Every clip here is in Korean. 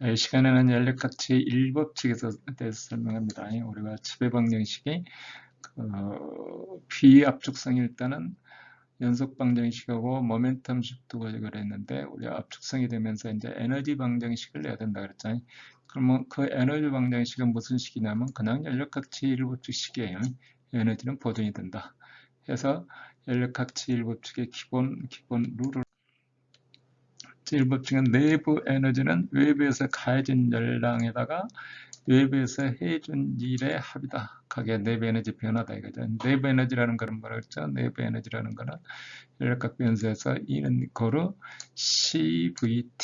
자, 이 시간에는 연력학칙의 일법칙에서 대해서 설명합니다. 우리가 지배방정식이 비압축성일 때는 연속 방정식하고 모멘텀 쉽도가 그랬는데 우리가 압축성이 되면서 이제 에너지 방정식을 내야 된다 그랬잖아요. 그러면 그 에너지 방정식은 무슨 식이냐면 그냥 연력학칙 일법칙 식이에요. 에너지는 보존이 된다. 해서 연력학칙 일법칙의 기본 룰을 일법칙은 내부 에너지는 외부에서 가해진 열량에다가 외부에서 해준 일의 합이다. 그게 내부 에너지 변화다 이거죠. 내부 에너지라는 거는 뭐라 그랬죠? 내부 에너지라는 거는 연력학 변수에서 E는 거로 CVT고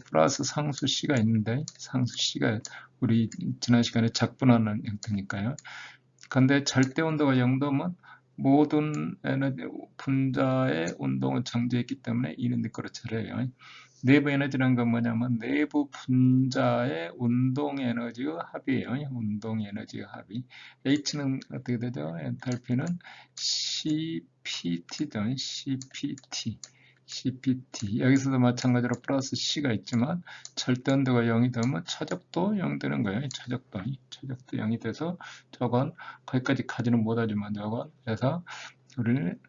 플러스 상수 C가 있는데 상수 C가 우리 지난 시간에 적분하는 형태니까요. 근데 절대 온도가 0도면 모든 에너지 분자의 운동은 정지했기 때문에 E는 네 거로 처리해요. 내부 에너지라는 건 뭐냐면 내부 분자의 운동 에너지의 합이에요. 운동 에너지의 합이. H는 어떻게 되죠? 엔탈피는 CPT죠. CPT. 여기서도 마찬가지로 플러스 C가 있지만 절대 온도가 0이 되면 차적도 0 되는 거예요. 차적도 0이 돼서 저건 거기까지 가지는 못하지만 저건 그래서 우리는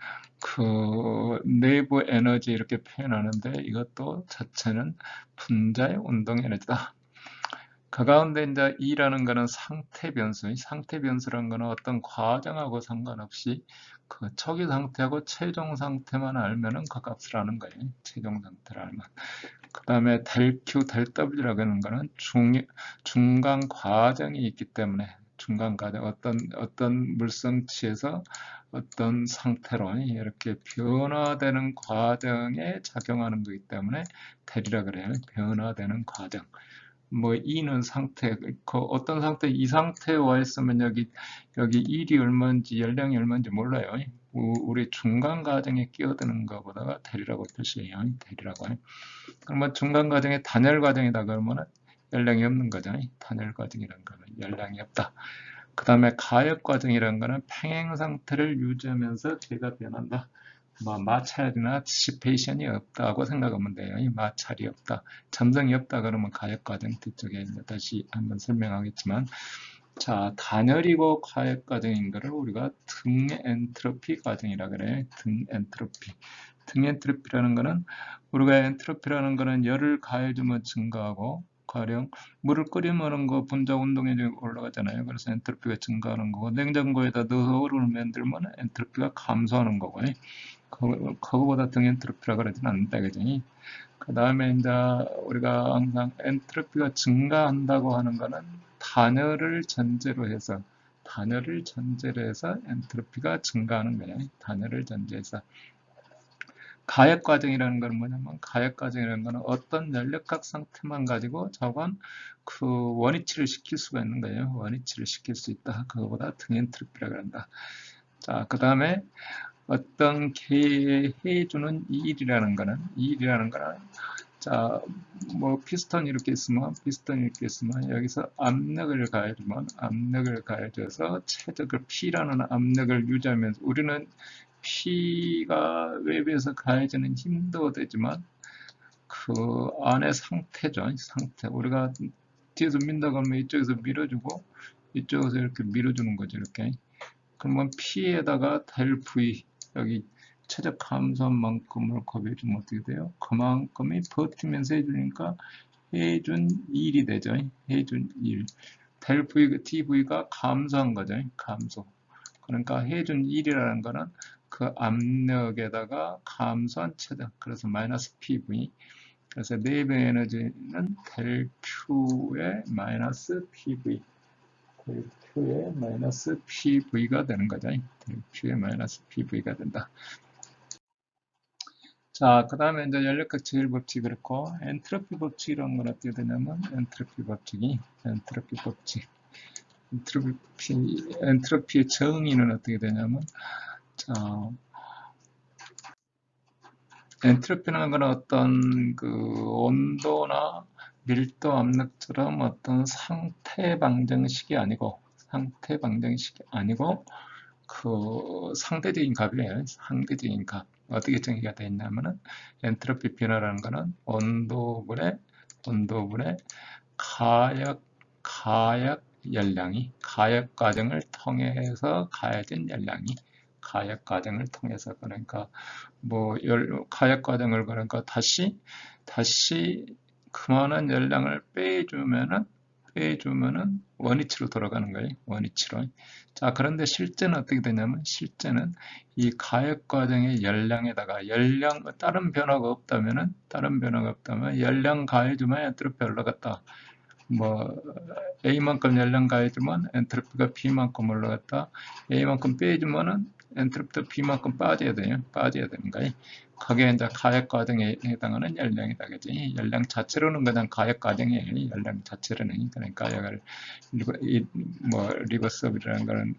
그 내부 에너지 이렇게 표현하는데 이것도 자체는 분자의 운동 에너지다. 그 가운데 이제 E라는 거는 상태 변수. 상태 변수라는 거는 어떤 과정하고 상관없이 그 초기 상태하고 최종 상태만 알면은 그 값을 아는 거예요. 최종 상태를 알면. 그 다음에 델 Q, 델 W라고 하는 거는 중간 과정이 있기 때문에 중간 과정 어떤 물성치에서 어떤 상태로 이렇게 변화되는 과정에 작용하는 거기 때문에 델이라 그래요. 변화되는 과정. 뭐 E는 상태, 그 어떤 상태, 이 상태에 와 있으면 여기 1이 얼마인지 열량이 얼마인지 몰라요. 우리 중간 과정에 끼어드는 것보다가 델이라고 표시해요. 델이라고 해요. 그러면 중간 과정에 단열 과정이다 그러면 열량이 없는 거죠. 단열 과정이라는 거는 열량이 없다. 그 다음에 가역 과정이라는 거는 평행 상태를 유지하면서 제가 변한다. 뭐 마찰이나 디시페이션이 없다고 생각하면 돼요. 마찰이 없다. 점성이 없다 그러면 가역 과정 뒤쪽에 다시 한번 설명하겠지만 자, 단열이고 가역 과정인 거를 우리가 등 엔트로피 과정이라 그래. 등 엔트로피. 등 엔트로피라는 거는 우리가 엔트로피라는 거는 열을 가해주면 증가하고 가령 물을 끓이면 거 분자 운동이 올라가잖아요. 그래서 엔트로피가 증가하는 거고 냉장고에다 넣어서 얼음을 만들면 엔트로피가 감소하는 거고 그거보다 등 엔트로피라 그러지는 않는다 그죠? 그 다음에 이제 우리가 항상 엔트로피가 증가한다고 하는 거는 단열을 전제로 해서 엔트로피가 증가하는 거예요. 단열을 전제해서. 가역 과정이라는 건 뭐냐면 가역 과정이라는 거는 어떤 연력학 상태만 가지고 저건 그 원위치를 시킬 수가 있는 거예요. 원위치를 시킬 수 있다. 그거보다 등 엔트로피라고 한다. 자, 그 다음에 어떤 개에 해주는 일이라는 거는 자, 뭐 피스톤 이렇게 있으면 여기서 압력을 가해줘서 최적을 P라는 압력을 유지하면서 우리는 P가 외부에서 가해지는 힘도 되지만 그 안에 상태죠. 상태. 우리가 뒤에서 민다고 하면 이쪽에서 밀어주고 이쪽에서 이렇게 밀어주는 거죠. 이렇게. 그러면 P에다가 델 V 여기 최적 감소만큼을 곱해주면 어떻게 돼요? 그만큼이 버티면서 해주니까 해준 1이 되죠. 해준 1. 델 V, DV가 감소한 거죠. 감소. 그러니까 해준 1이라는 거는 그 압력에다가 감소한 최적. 그래서 마이너스 PV. 그래서 내부 에너지는 델 Q의 마이너스 PV. 델 Q의 마이너스 PV가 되는 거죠. 델 Q의 마이너스 PV가 된다. 자, 그 다음에 이제 연력학 제일법칙 그렇고 엔트로피 법칙이라는 건 어떻게 되냐면 엔트로피의 정의는 어떻게 되냐면 자, 엔트로피라는 건 어떤 그 온도나 밀도 압력처럼 어떤 상태 방정식이 아니고 그 상대적인 값이에요. 상대적인 값. 어떻게 정의가 되어 있냐면은 엔트로피 변화라는 거는 온도분의 가역 열량이 가역 과정을 통해서 가해진 열량이 가역 과정을 통해서 그러니까 뭐 가역 과정을 그러니까 다시 그만한 열량을 빼주면은 원위치로 돌아가는 거예요. 원위치로. 자, 그런데 실제는 어떻게 되냐면 실제는 이 가역 과정의 열량에다가 다른 변화가 없다면 열량 가해주면 엔트로피 올라갔다. 뭐 A만큼 열량 가해주면 엔트로피가 B만큼 올라갔다. A만큼 빼주면은 엔트로피도 B만큼 빠져야 되는 거예요. 그게 이제 가역 과정에 해당하는 열량이다, 그지? 열량 자체로는 그냥 가역 과정이에요. 열량 자체로는 그러니까 이걸 리버서블이라는 거는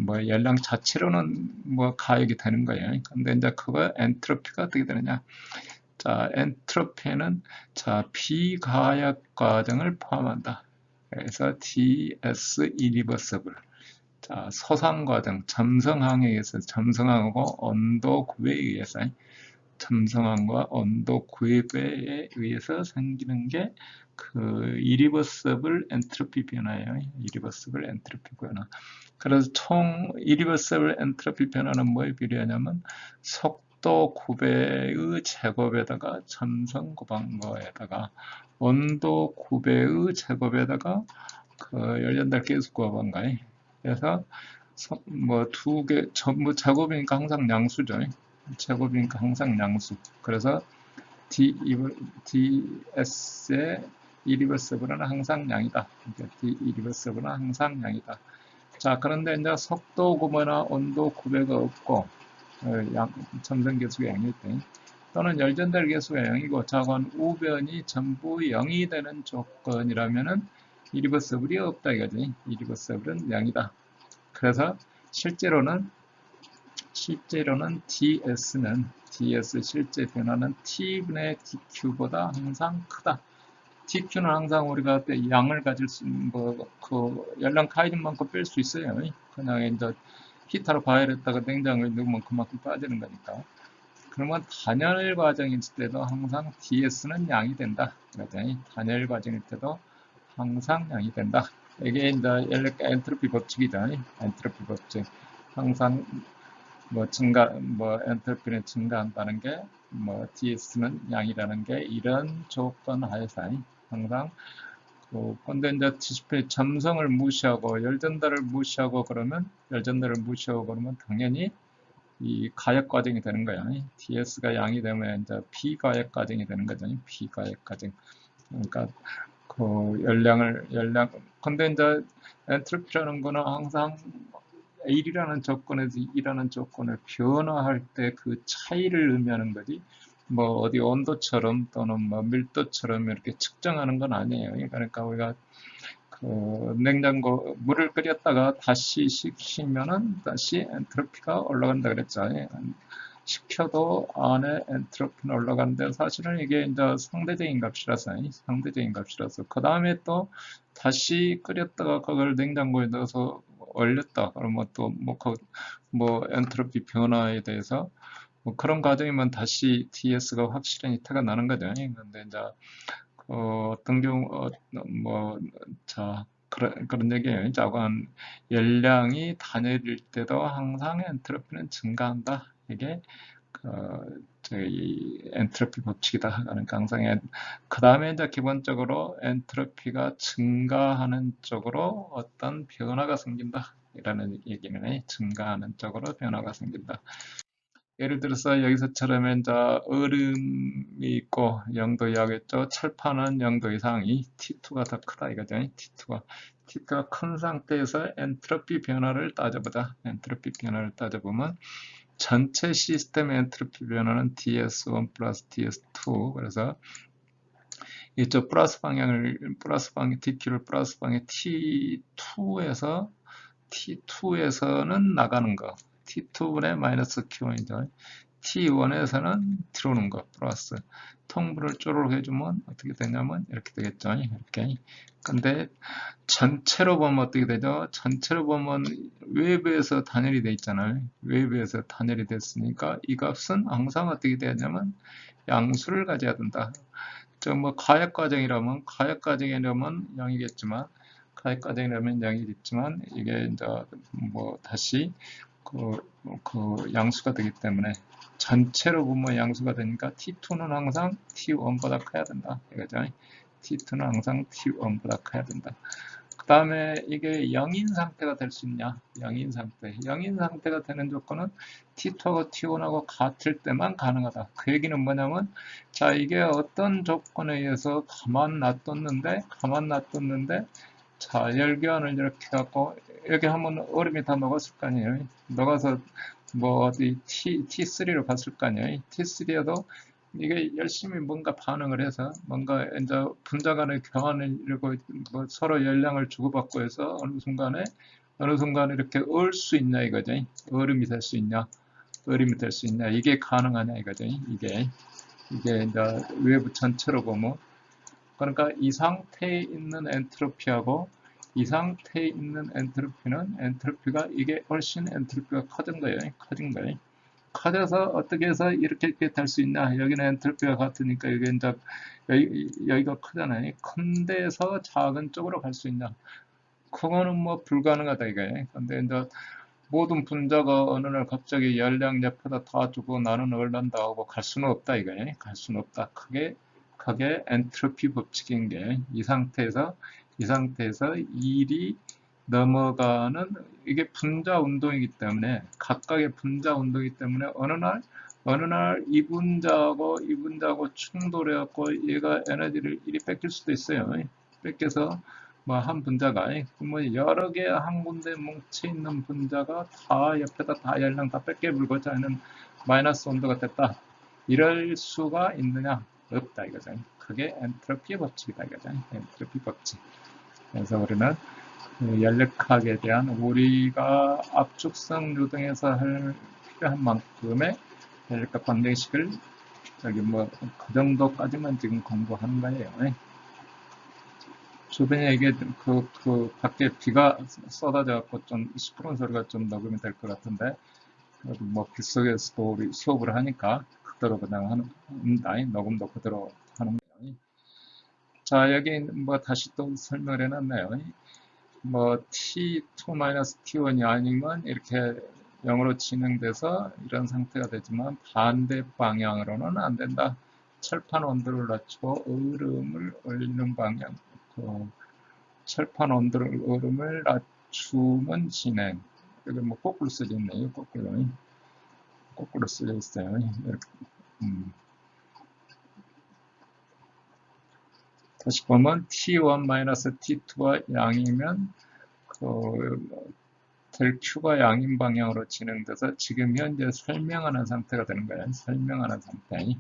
뭐 열량 자체로는 뭐 가역이 되는 거예요. 근데 이제 그거 엔트로피가 어떻게 되느냐? 자, 엔트로피는 자 비가역 과정을 포함한다. 그래서 TS irreversible. 자, 소상 과정, 점성항에 의해서 점성항하고 온도 구배에 의해서 점성항과 온도 구배에 의해서 생기는 게 그 irreversible 엔트로피 변화예요. irreversible 엔트로피 변화. 그래서 총 irreversible 엔트로피 변화는 뭐에 비례하냐면 속도 구배의 제곱에다가 점성 곱한 온도 구배의 제곱에다가 그 열연달 계수 곱한 그래서 뭐 두 개 전부 제곱이니까 항상 양수죠. 제곱이니까 항상 양수. 그래서 DS의 irreversible은 항상 양이다. 그러니까 D irreversible은 항상 양이다. 자, 그런데 이제 속도 구배나 온도 구배가 없고 점성 계수가 0일 때 또는 열전달 계수가 0이고 자관 우변이 전부 0이 되는 조건이라면은 irreversible이 없다 이거지. irreversible은 0이다. 그래서 실제로는 DS 실제 변화는 T분의 DQ보다 항상 크다. DQ는 항상 우리가 양을 가질 수 있는 열량 가해진 만큼 뺄 수 있어요. 그냥 이제 히터로 가열했다가 냉장고에 넣으면 그만큼 빠지는 거니까. 그러면 단열 과정일 때도 항상 DS는 양이 된다. 단열 과정일 때도 항상 양이 된다. 이게 이제 엔트로피 법칙이죠. 엔트로피 법칙. 항상 엔트로피는 증가한다는 게, DS는 양이라는 게 이런 조건 하에서 항상 근데 이제 디스플레이 점성을 무시하고 열전달을 무시하고 그러면 당연히 이 가역 과정이 되는 거야. DS가 양이 되면 이제 비가역 과정이 되는 거죠. 비가역 과정. 그러니까 근데 이제 엔트로피라는 거는 항상 1이라는 조건에서 2라는 조건을 변화할 때 그 차이를 의미하는 거지. 어디 온도처럼 또는 밀도처럼 이렇게 측정하는 건 아니에요. 그러니까 우리가 냉장고 물을 끓였다가 다시 식히면은 다시 엔트로피가 올라간다 그랬죠. 식혀도 안에 엔트로피는 올라가는데 사실은 이게 이제 상대적인 값이라서 그 다음에 또 다시 끓였다가 그걸 냉장고에 넣어서 얼렸다 그러면 또 엔트로피 변화에 대해서 그런 과정이면 다시 DS가 확실한 이타가 나는 거죠. 근데 이제 어떤 경우 그런 얘기예요. 자관 열량이 단열일 때도 항상 엔트로피는 증가한다. 이게 저희 엔트로피 법칙이다. 그러니까 항상 그 다음에 이제 기본적으로 엔트로피가 증가하는 쪽으로 어떤 변화가 생긴다. 이라는 얘기는 증가하는 쪽으로 변화가 생긴다. 예를 들어서 여기서처럼 이제 얼음이 있고 0도 이하겠죠. 철판은 0도 이상이 T2가 더 크다 이거죠. T2가 큰 상태에서 엔트로피 변화를 따져보자. 엔트로피 변화를 따져보면 전체 시스템의 엔트로피 변화는 DS1 플러스 DS2 그래서 이쪽 플러스 방향 DQ를 플러스 방향 T2에서는 나가는 거 T2분의 마이너스 Q이죠. T1에서는 들어오는 거 플러스 통분을 쪼르륵 해주면 어떻게 되냐면 이렇게 되겠죠. 이렇게. 근데 전체로 보면 어떻게 되죠? 전체로 보면 외부에서 단열이 돼 있잖아요. 외부에서 단열이 됐으니까 이 값은 항상 어떻게 되냐면 양수를 가져야 된다. 저 뭐 가역 과정이라면 0이겠지만 가역 과정이라면 0이겠지만 이게 이제 뭐 다시 그 양수가 되기 때문에 전체로 보면 양수가 되니까 T2는 항상 T1보다 커야 된다. 이거죠. T2는 항상 T1보다 커야 된다. 그 다음에 이게 0인 상태가 될 수 있냐? 0인 상태. 0인 상태가 되는 조건은 T2하고 T1하고 같을 때만 가능하다. 그 얘기는 뭐냐면, 자, 이게 어떤 조건에 의해서 가만 놔뒀는데, 자, 열교환을 이렇게 해갖고, 이렇게 하면 얼음이 다 녹았을 거 아니에요. 녹아서 뭐 어디 T3로 갔을 거 아니에요. T3에도 이게 열심히 뭔가 반응을 해서 뭔가 이제 분자 간의 교환을 이러고 뭐 서로 열량을 주고받고 해서 어느 순간에 이렇게 얼 수 있냐 이거죠. 얼음이 될 수 있냐, 이게 가능하냐 이거죠. 이게 이제 외부 전체로 보면 그러니까 이 상태에 있는 엔트로피하고 이 상태에 있는 엔트로피가 이게 훨씬 엔트로피가 커진 거예요. 커져서 어떻게 해서 이렇게 될 수 있냐? 여기는 엔트로피가 같으니까 여기 이제 여기가 크잖아요. 큰 데에서 작은 쪽으로 갈 수 있냐? 그거는 뭐 불가능하다 이거예요. 근데 이제 모든 분자가 어느 날 갑자기 열량 옆에다 다 주고 나는 얼른다 하고 갈 수는 없다 이거예요. 갈 수는 없다. 그게 엔트로피 법칙인 게 이 상태에서 일이 넘어가는 이게 분자 운동이기 때문에 각각의 분자 운동이기 때문에 어느 날 이 분자하고 충돌해 갖고 얘가 에너지를 이리 뺏길 수도 있어요. 뺏겨서 뭐 한 분자가 뭐 여러 개 한 군데 뭉쳐 있는 분자가 다 옆에다 다 열량 다 뺏겨 불고자 하는 마이너스 온도가 됐다. 이럴 수가 있느냐? 없다 이거죠. 그게 엔트로피 법칙이다 이거죠. 엔트로피 법칙. 그래서 우리는 연력학에 대한 우리가 압축성 유등에서 할 필요한 만큼의 연력학 방정식을 저기 뭐 그 정도까지만 지금 공부하는 거예요. 주변에 이게 그 밖에 비가 쏟아져 갖고 좀 시끄러운 소리가 좀 녹음이 될 것 같은데 그래도 뭐 빗속에서도 우리 수업을 하니까 그대로 그냥 하는 녹음도 그대로 하는 거예요. 자 여기 뭐 다시 또 설명을 해놨네요. 뭐 T2-T1이 아니면 이렇게 0으로 진행돼서 이런 상태가 되지만 반대 방향으로는 안 된다. 철판 온도를 낮추고 얼음을 얼리는 방향. 철판 온도를 얼음을 낮추면 진행. 여기 뭐 거꾸로 써져 있네요. 거꾸로 써져 있어요. 이렇게. 다시 보면 T1-T2가 양이면 델 Q가 양인 방향으로 진행돼서 지금 현재 설명하는 상태가 되는 거예요. 설명하는 상태.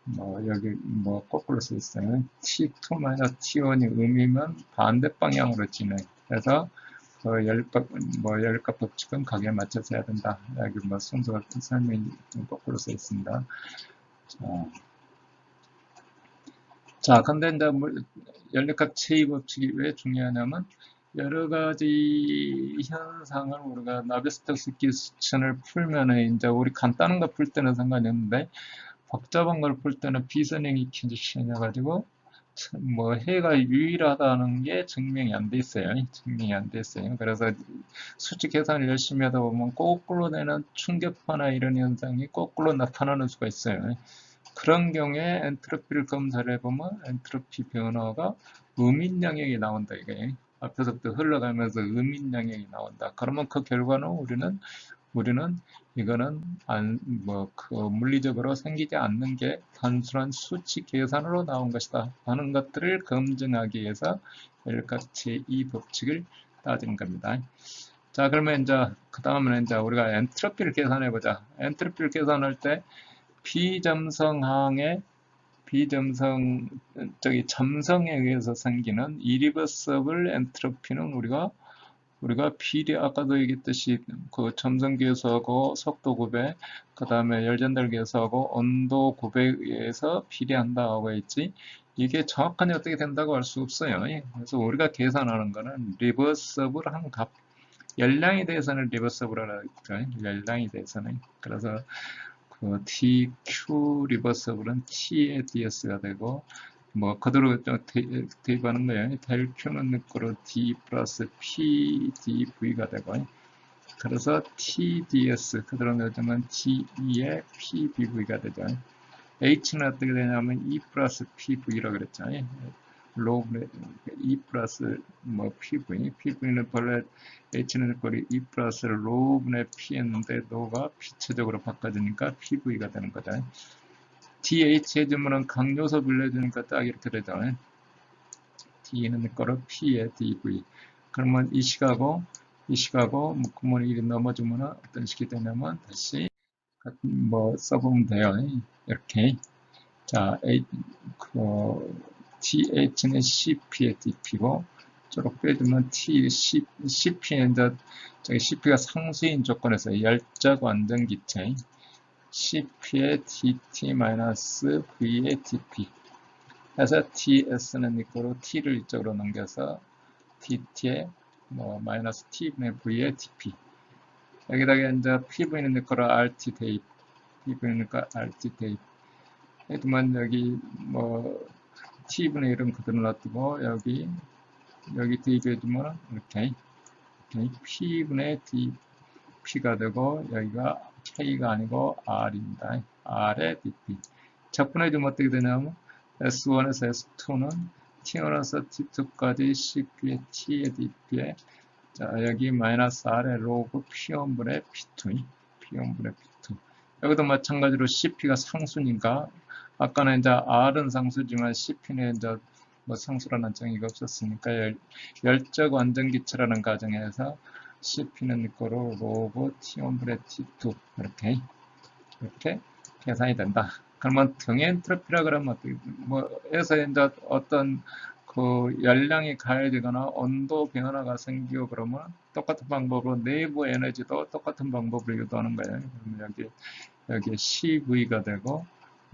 뭐 여기 뭐 거꾸로 써 있어요. T2-T1이 음이면 반대 방향으로 진행해서 열값 법칙은 거기에 맞춰서 해야 된다. 여기 뭐 순서 설명이 거꾸로 써 있습니다. 자, 근데 이제 연력학 체이 법칙이 왜 중요하냐면 여러 가지 현상을 우리가 나비스톡스키 수천을 풀면은 이제 우리 간단한 거 풀 때는 상관이 없는데 복잡한 걸 풀 때는 비선행 이퀴지션이 가지고 뭐 해가 유일하다는 게 증명이 안 돼 있어요. 그래서 수치 계산을 열심히 하다 보면 거꾸로 되는 충격파나 이런 현상이 거꾸로 나타나는 수가 있어요. 그런 경우에 엔트로피를 검사를 해보면 엔트로피 변화가 음인 영역이 나온다 이게 앞에서부터 흘러가면서 음인 영역이 나온다. 그러면 그 결과는 우리는 이거는 그 물리적으로 생기지 않는 게 단순한 수치 계산으로 나온 것이다 하는 것들을 검증하기 위해서 열같이 이 법칙을 따지는 겁니다. 자 그러면 이제 그 다음은 이제 우리가 엔트로피를 계산해 보자. 엔트로피를 계산할 때 점성에 의해서 생기는 이리버서블 엔트로피는 우리가 우리가 비례 아까도 얘기했듯이 그 점성 계수하고 속도 구배, 그 다음에 열 전달 계수하고 온도 구배에 의해서 비례한다고 했지. 이게 정확하게 어떻게 된다고 할 수 없어요. 그래서 우리가 계산하는 거는 리버서블한 값, 열량에 대해서는 리버서블이라고 했죠. 열량에 대해서는. 그래서 그 TQ 리버서블은 T의 DS가 되고, 뭐 그대로 좀 대입하는 거예요. 델 Q는 거꾸로 D 플러스 P dV가 되고, 그래서 TDS 그대로 넣으면 TE의 PBV가 되죠. H는 어떻게 되냐면 E 플러스 PV라고 그랬잖아요. 로그 E 플러스 뭐 PV, PV는 본래 H는 거리 E 플러스 로그의 P였는데 노가 비체적으로 바꿔지니까 PV가 되는 거죠. DH 해주면은 강요소 빌려주니까 딱 이렇게 되죠. D는 거로 P의 DV. 그러면 이 식하고 뭐 구멍이 이렇게 넘어주면 어떤 식이 되냐면 다시 뭐 써보면 돼요. 이렇게. 자, TH는 CP의 DP고, 저렇게 빼주면 CP는 저기 CP가 상수인 조건에서 열적 완전 기체, CP의 DT-V의 DP. 해서 TS는 이거로 T를 이쪽으로 넘겨서 DT의 뭐 마이너스 T분의 V의 DP. 여기다가 이제 PV는 이거로 RT 대입, PV는 이거 RT 대입. 하지만 여기 뭐 T분의 1은 그대로 놔두고 여기 대입해주면 이렇게 P분의 DP가 되고 여기가 K가 아니고 R입니다. R의 DP. 적분해주면 어떻게 되냐면 S1에서 S2는 T1에서 T2까지 CP의 T의 DP에 자 여기 마이너스 R의 로그 P1분의 P2 P1분의 P2 여기도 마찬가지로 CP가 상수니까 아까는 이제 R은 상수지만 CP는 이제 뭐 상수라는 정의가 없었으니까 열적 완전기체라는 가정에서 CP는 이거로 로그 T1분의 T2 이렇게 계산이 된다. 그러면 등엔트로피라 그러면 뭐에서 이제 어떤 그 열량이 가해지거나 온도 변화가 생기고 그러면 똑같은 방법으로 내부 에너지도 똑같은 방법으로 유도하는 거예요. 그러면 여기 CV가 되고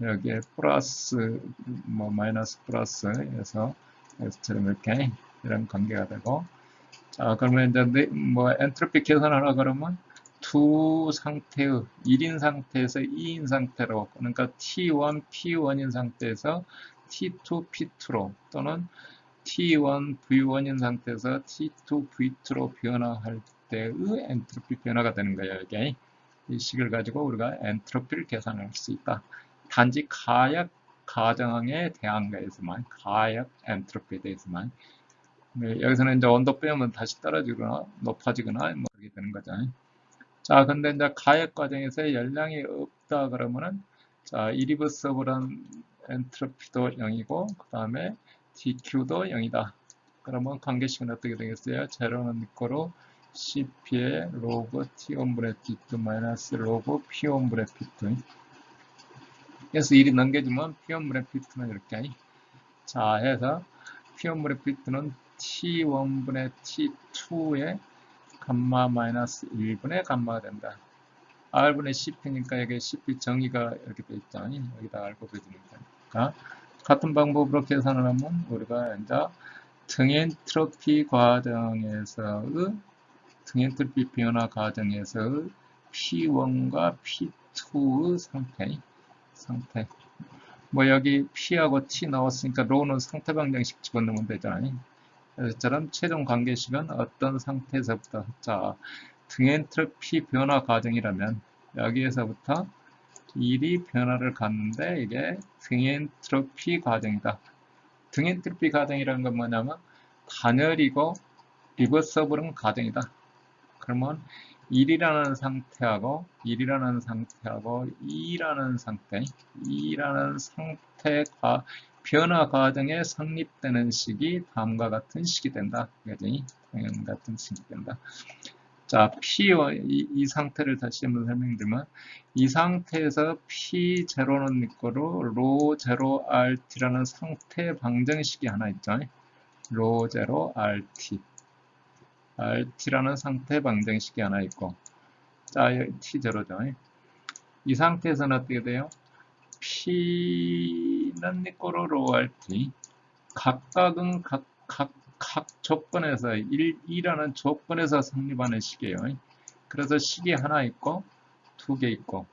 여기에 플러스 뭐 마이너스 플러스에서 S처럼 이렇게 이런 관계가 되고 자 그러면 이제 뭐 엔트로피 계산하라 그러면 두 상태의 1인 상태에서 2인 상태로 그러니까 T1, P1인 상태에서 T2, P2로 또는 T1, V1인 상태에서 T2, V2로 변화할 때의 엔트로피 변화가 되는 거예요. 이게 이 식을 가지고 우리가 엔트로피를 계산할 수 있다. 단지 가역 가정에 대한 거에서만 가역 엔트로피에 대해서만 여기서는 이제 온도 빼면 다시 떨어지거나 높아지거나 뭐 그렇게 되는 거죠. 자, 근데 이제 가역 과정에서 열량이 없다 그러면은 자, 이리버서블한 엔트로피도 0이고 그 다음에 DQ도 0이다. 그러면 관계식은 어떻게 되겠어요? 제로는 이거로 CP의 로그 T1분의 T2 마이너스 로그 P1분의 P2 그래서 1이 넘겨주면 P1분의 P2는 이렇게 자 해서 P1분의 P2는 T1분의 T2의 감마 마이너스 1분의 감마가 된다. R분의 CP니까 여기 CP 정의가 이렇게 돼 있잖아요. 여기다 R 곱해주는 거니까. 같은 방법으로 계산을 하면 우리가 이제 등엔트로피 과정에서의 등엔트로피 변화 과정에서의 P1과 P2의 상태. 뭐 여기 P하고 T 나왔으니까 로는 상태 방정식 집어넣으면 되잖아요. 이처럼 최종 관계식은 어떤 상태에서부터 자 등엔트로피 변화 과정이라면 여기에서부터 1이 변화를 갖는데 이게 등엔트로피 과정이다. 등엔트로피 과정이라는 건 뭐냐면 단열이고 리버서블은 과정이다. 그러면 1이라는 상태하고 2라는 상태가 변화 과정에 성립되는 식이 다음과 같은 식이 된다. 그지? 당연 같은 식이 된다. 자, P1, 이 상태를 다시 한번 설명드리면 이 상태에서 P0는 이거로 로 제로 RT라는 상태 방정식이 하나 있죠. 로 제로 RT. RT라는 상태 방정식이 하나 있고, 자, 여기 T0죠. 이 상태에서는 어떻게 돼요? P는 니꼬로 로 RT, 각각은 각 조건에서 2라는 조건에서 성립하는 식이에요. 그래서 식이 하나 있고, 두 개 있고,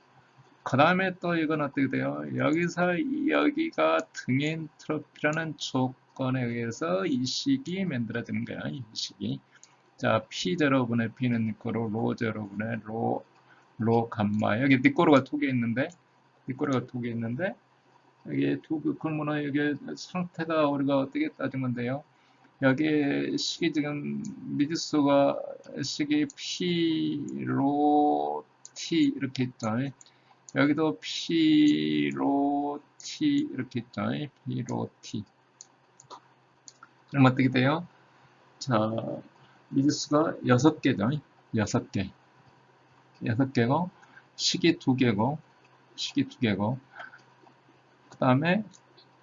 그 다음에 또 이건 어떻게 돼요? 여기서 여기가 등엔트로피라는 조건에 의해서 이 식이 만들어지는 거예요. 이 식이. 자, P0분의 P는 니꼬로, 로 0분의 로 감마. 여기 니꼬로가 두 개 있는데, 여기 그러면 여기 상태가 우리가 어떻게 따지면 돼요? 여기 식이 지금 미지수가 식이 P, 로, T 이렇게 있죠. 여기도 P로 T 이렇게 있죠. P로 T. 그럼 어떻게 돼요? 자, 미지수가 6개죠. 6개. 6개고, 식이 2개고, 그 다음에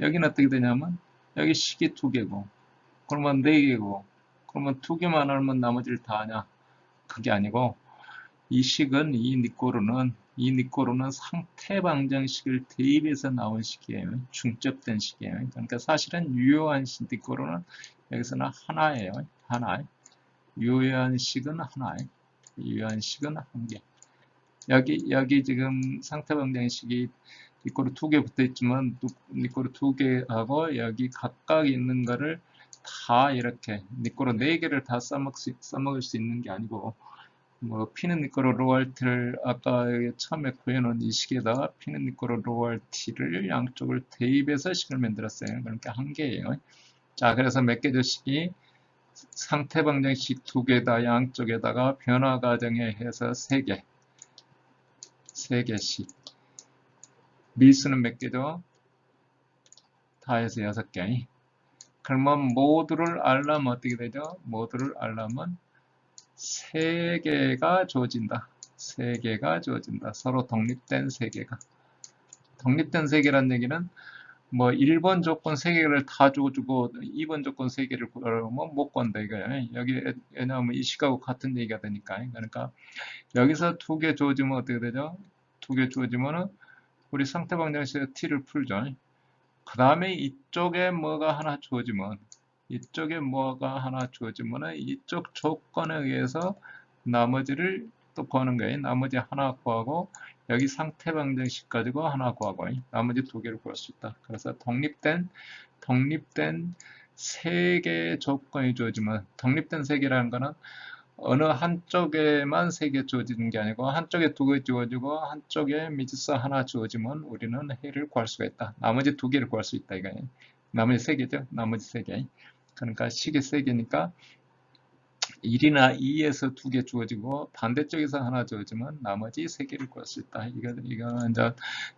여기는 어떻게 되냐면, 여기 식이 2개고, 그러면 4개고, 그러면 2개만 알면 나머지를 다 아냐? 그게 아니고, 이 식은, 이 니꼬르는 상태 방정식을 대입해서 나온 식이에요. 중첩된 식이에요. 그러니까 사실은 유효한 니꼬르는 여기서는 하나예요. 하나. 유효한 식은 하나예요. 유효한 식은 한 개. 여기 지금 상태 방정식이 니꼬르 2개 붙어 있지만 니꼬르 2개하고 여기 각각 있는 거를 다 이렇게 니꼬르 4개를 다 써먹을 수 있는 게 아니고, 뭐 P는 니꼬로 로알티를 아까 처음에 구해놓은 이 식에다가 P는 니꼬로 로알티를 양쪽을 대입해서 식을 만들었어요. 그러니까 한 개예요. 자, 그래서 몇 개죠? 식이 상태 방정식 2개다 양쪽에다가 변화 과정에 해서 3개, 3개씩. 밀수는 몇 개죠? 다 해서 6개. 그러면 모두를 알려면 어떻게 되죠? 모두를 알려면 3개가 주어진다. 3개가 주어진다. 서로 독립된 3개가. 독립된 3개란 얘기는 뭐 1번 조건 3개를 다 주고 2번 조건 3개를 구하면 못 구한다 이거예요. 여기 왜냐하면 이 식하고 같은 얘기가 되니까. 그러니까 여기서 2개 주어지면 어떻게 되죠? 2개 주어지면은 우리 상태 방정식에서 t를 풀죠. 그 다음에 이쪽에 뭐가 하나 주어지면 이쪽 조건에 의해서 나머지를 또 구하는 거예요. 나머지 하나 구하고 여기 상태 방정식 가지고 하나 구하고 나머지 2개를 구할 수 있다. 그래서 독립된 3개 조건이 주어지면, 독립된 3개라는 거는 어느 한쪽에만 3개 주어지는 게 아니고 한쪽에 2개 주어지고 한쪽에 미지수 하나 주어지면 우리는 해를 구할 수가 있다. 나머지 2개를 구할 수 있다 이거예요. 나머지 3개죠. 나머지 3개. 그러니까 식이 3개니까 1이나 2에서 2개 주어지고 반대쪽에서 하나 주어지면 나머지 3개를 구할 수 있다. 이거는 이제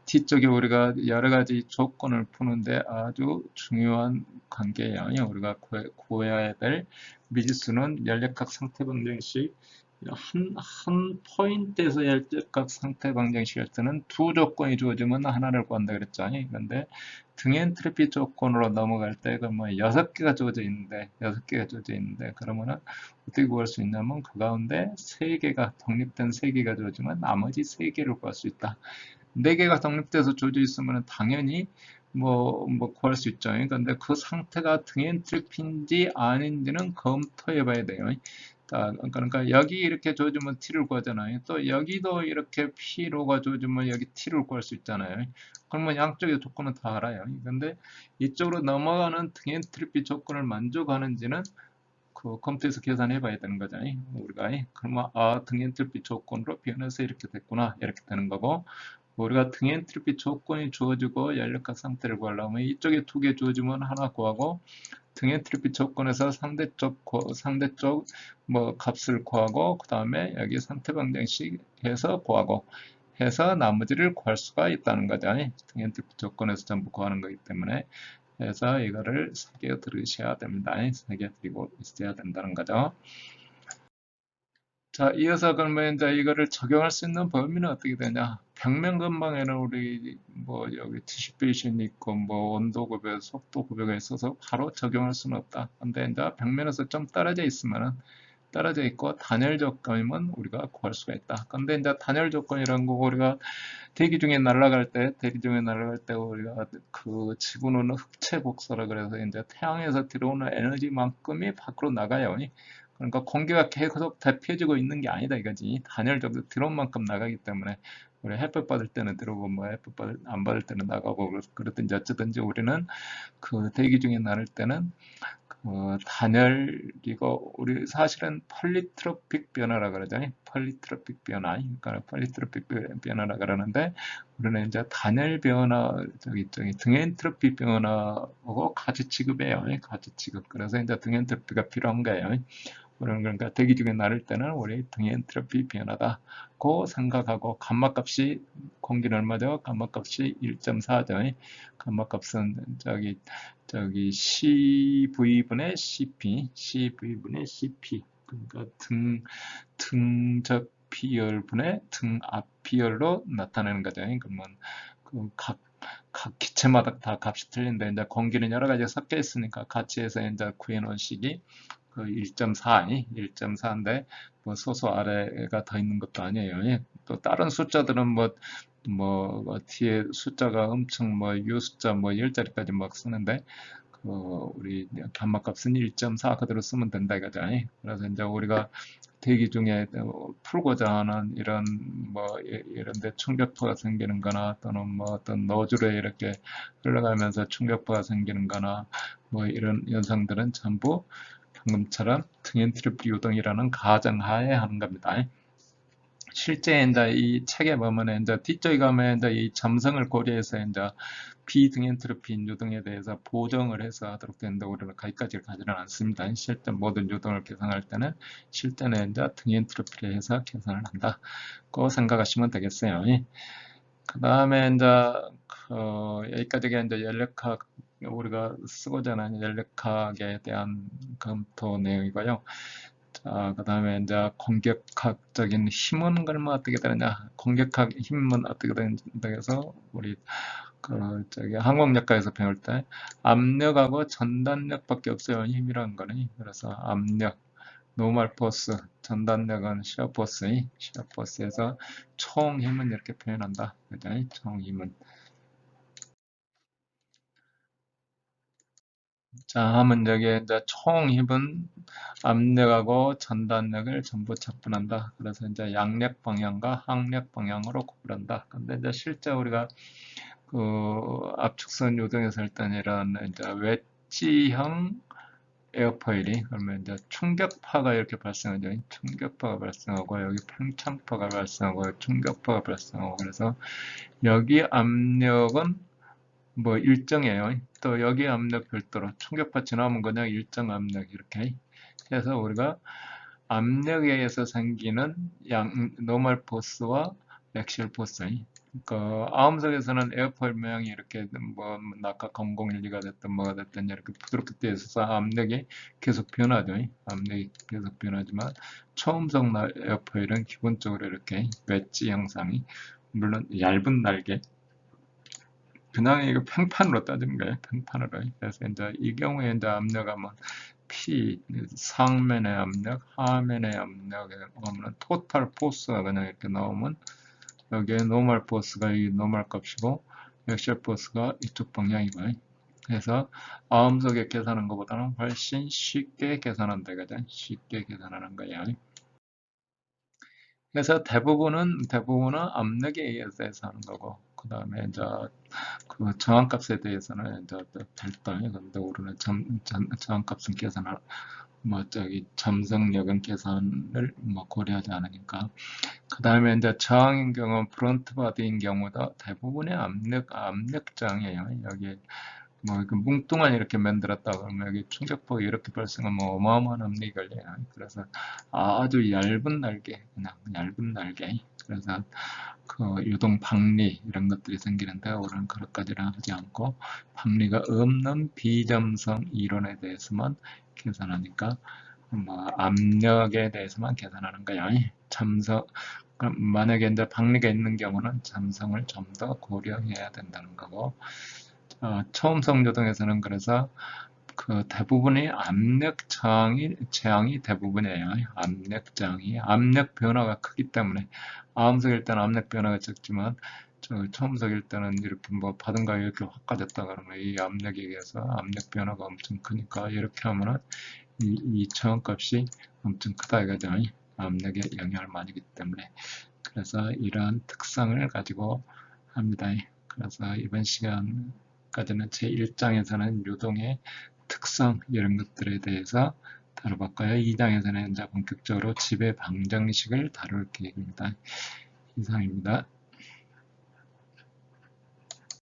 뒤쪽에 우리가 여러 가지 조건을 푸는데 아주 중요한 관계예요. 우리가 구해야 될 미지수는 연력학 상태 방정식 한 포인트에서 열역각 상태 방정식 할 때는 두 조건이 주어지면 하나를 구한다 그랬죠. 그런데 등엔트로피 조건으로 넘어갈 때 그 뭐 6개가 주어져 있는데 그러면은 어떻게 구할 수 있냐면 그 가운데 3개가 독립된 3개가 주어지면 나머지 3개를 구할 수 있다. 4개가 독립돼서 주어져 있으면 당연히 뭐 구할 수 있죠. 그런데 그 상태가 등엔트로피인지 아닌지는 검토해 봐야 돼요. 그러니까 여기 이렇게 줘주면 t를 구하잖아요. 또 여기도 이렇게 p로가 줘주면 여기 t를 구할 수 있잖아요. 그러면 양쪽의 조건은 다 알아요. 근데 이쪽으로 넘어가는 등엔트로피 조건을 만족하는지는 그 컴퓨터에서 계산해 봐야 되는 거잖아요. 우리가 그러면 등엔트로피 조건으로 변해서 이렇게 됐구나 이렇게 되는 거고, 우리가 등엔트로피 조건이 주어지고 연력학 상태를 구하려면 이쪽에 2개 주어지면 하나 구하고 등엔트로피 조건에서 상대쪽 뭐 값을 구하고 그 다음에 여기 상태 방정식에서 구하고 해서 나머지를 구할 수가 있다는 거죠. 등엔트로피 조건에서 전부 구하는 거기 때문에. 그래서 이거를 새겨 들으셔야 됩니다. 새겨 드리고 있어야 된다는 거죠. 자, 이어서 그러면 이제 이거를 적용할 수 있는 범위는 어떻게 되냐? 벽면 근방에는 우리 뭐 여기 디시페이션이 있고 뭐 온도 구별, 속도 구별가 있어서 바로 적용할 수는 없다. 근데 이제 벽면에서 좀 떨어져 있으면은 떨어져 있고 단열 조건이면 우리가 구할 수가 있다. 근데 이제 단열 조건이라는 거 우리가 대기 중에 날아갈 때 우리가 그 지구는 흑체 복사라 그래서 이제 태양에서 들어오는 에너지만큼이 밖으로 나가요. 그러니까 공기가 계속 대피해지고 있는 게 아니다 이거지. 단열 정도 들어온 만큼 나가기 때문에 우리 햇볕 받을 때는 들어오고 뭐 안 받을 때는 나가고 그렇든지 어쨌든지 우리는 그 대기 중에 나를 때는 단열이고 우리 사실은 폴리트로픽 변화라 그러잖아요. 폴리트로픽 변화. 그러니까 폴리트로픽 변화라 그러는데 우리는 이제 단열 변화 저기 등엔트로피 변화하고 같이 취급해요. 같이 취급. 그래서 이제 등엔트로피가 필요한 거예요. 그러니까 대기 중에 나를 때는 우리 등엔트로피 변화다고 생각하고 감마값이 공기는 얼마죠? 감마값이 1.4죠. 감마값은 저기 CV분의 CP분의 CP 그러니까 등적 비열분의 등압 비열로 나타내는 거죠. 그러면 각 기체마다 다 값이 틀린데 이제 공기는 여러 가지 섞여 있으니까 같이 해서 이제 구해놓은 식이 그 1.4인데 뭐 소수 아래가 더 있는 것도 아니에요. 또 다른 숫자들은 뭐 뒤에 숫자가 엄청 뭐 U 숫자 뭐 10자리까지 막 쓰는데 우리 감마값은 1.4 그대로 쓰면 된다 이거죠. 그래서 이제 우리가 대기 중에 풀고자 하는 이런데 충격파가 생기는 거나 또는 뭐 어떤 노즐에 이렇게 흘러가면서 충격파가 생기는 거나 뭐 이런 현상들은 전부 방금처럼 등엔트로피 유동이라는 가정하에 하는 겁니다. 실제 이제 이 책에 보면 이제 뒤쪽에 가면 이제 이 점성을 고려해서 이제 비등엔트로피 유동에 대해서 보정을 해서 하도록 되는데 우리는 거기까지 가지는 않습니다. 실제 모든 유동을 계산할 때는 실제는 이제 등엔트로피를 해서 계산을 한다고 생각하시면 되겠어요. 그 다음에 이제 여기까지가 이제 연력학 우리가 쓰고자 하는 연력학에 대한 검토 내용이고요. 자, 그 다음에 이제 공격학적인 힘은 그러면 어떻게 되느냐? 공격학 힘은 어떻게 되는지 해서 우리 항공학과에서 배울 때 압력하고 전단력밖에 없어요. 힘이라는 거는. 그래서 압력, 노멀 포스, 전단력은 시어 포스에서 총 힘은 이렇게 표현한다. 그죠? 총 힘은. 자, 하면 여기에 이제 총 힘은 압력하고 전단력을 전부 척분한다. 그래서 이제 양력 방향과 항력 방향으로 구분한다. 근데 이제 실제 우리가 그 압축선 요동에서 할 때는 이런 이제 웨지형 에어포일이 그러면 이제 충격파가 이렇게 발생하죠. 충격파가 발생하고 여기 팽창파가 발생하고 충격파가 발생하고 그래서 여기 압력은 뭐 일정이에요. 또 여기 압력 별도로 충격파 지나면 그냥 일정 압력 이렇게 해서 우리가 압력에 의해서 생기는 노멀 포스와 렉실 포스 그 아음석에서는 에어포일 모양이 이렇게 뭐 아까 001가 됐든 뭐가 됐든 이렇게 부드럽게 되어 있어서 압력이 계속 변하죠. 압력이 계속 변하지만 초음속 에어포일은 기본적으로 이렇게 웨지 형상이 물론 얇은 날개 그냥 이거 평판으로 따지는 거예요. 평판으로. 그래서 이제 이 경우에 이제 압력하면 P 상면의 압력, 하면의 압력에 오면 토탈 포스가 그냥 이렇게 나오면 여기에 노멀 포스가 이 노멀 값이고 액셜 포스가 이쪽 방향이고 그래서 아음속에 계산하는 것보다는 훨씬 쉽게 계산한다 이거죠. 쉽게 계산하는 거예요. 그래서 대부분은 압력에 의해서 하는 거고 그 다음에 이제 그 저항값에 대해서는 이제 별도의 근데 우리는 저항값은 계산할 점성력은 계산을 고려하지 않으니까 그 다음에 이제 저항인 경우 프론트 바디인 경우도 대부분의 압력 저항이에요. 여기 뭉뚱한 이렇게 만들었다 그러면 여기 충격폭이 이렇게 발생하면 어마어마한 압력이 걸려요. 그래서 아주 얇은 날개, 그냥 얇은 날개. 그래서 그 유동 박리 이런 것들이 생기는데 우리는 그것까지는 하지 않고 박리가 없는 비점성 이론에 대해서만 계산하니까 압력에 대해서만 계산하는 거야. 만약에 이제 박리가 있는 경우는 점성을 좀 더 고려해야 된다는 거고 초음속 요동에서는 그래서 그 대부분의 압력 저항이 대부분이에요. 압력 변화가 크기 때문에 암석일 때는 압력 변화가 적지만 처음석일 때는 이렇게 뭐 바둑가 이렇게 확 가졌다 그러면 이 압력에 의해서 압력 변화가 엄청 크니까 이렇게 하면은 이 저항값이 엄청 크다 이거죠. 압력에 영향을 많이 주기 때문에. 그래서 이러한 특성을 가지고 합니다. 그래서 이번 시간까지는 제1장에서는 요동의 특성 이런 것들에 대해서 다뤄봤고요. 2장에서는 이제 본격적으로 지배 방정식을 다룰 계획입니다. 이상입니다.